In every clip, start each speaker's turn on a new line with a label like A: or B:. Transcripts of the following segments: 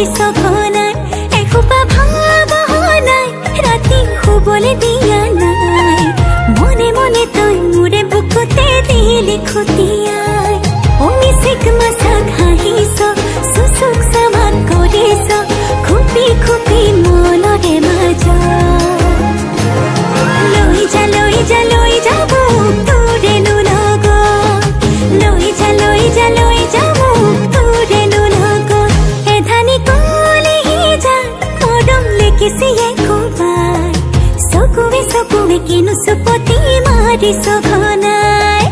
A: মাৰি সঘনাই এসোপা ভাবনাই ৰাতি শুবলৈ দিয়া নাই মনে মনে তই মোৰে বুকুতে দিলি খুটিয়াই অমিচিক মাছাক হাঁহিছ চুচুক চামাক কৰিছ খুপি খুপি মনৰে মাজ লৈ যা লৈ যা লৈ যাব তোৰেনো লগত লৈ যা লৈ যা লৈ যাব তোৰেনো লগত এধানি কলিহি যা মৰম লেকিছিয়ে কোবাই চকুৱে চকুৱে কিনো চুপতি মাৰিছ ঘনাই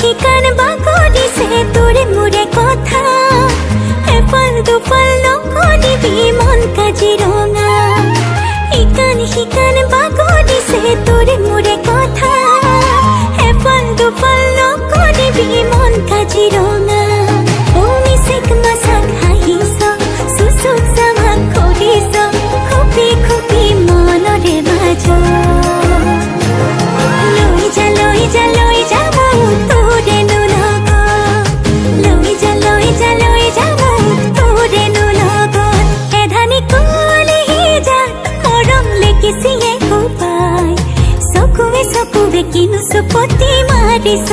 A: শিকান বাগৰিছে তোৰে মোৰে কথা এফাল দুফাল নকৰিবি মন কাজিৰঙা শিকান বাগৰিছে তোৰে মোৰে কথা এফাল দুফাল নকৰিবি মন কাজিৰঙা অমিচিক মাছাক হাঁহিছ চুচুক চামাক কৰিছ খুপি খুপি মনৰে মাজ লৈ যা লৈ যা লৈ যাব তোৰেনো লগত লৈ যা লৈ যা লৈ যাব তোৰেনো লগত এধানি কলিহি যা মৰম লেকিছিয়ে কোবাই চকুৱে চকুৱে কিনো চুপতি মাৰিছ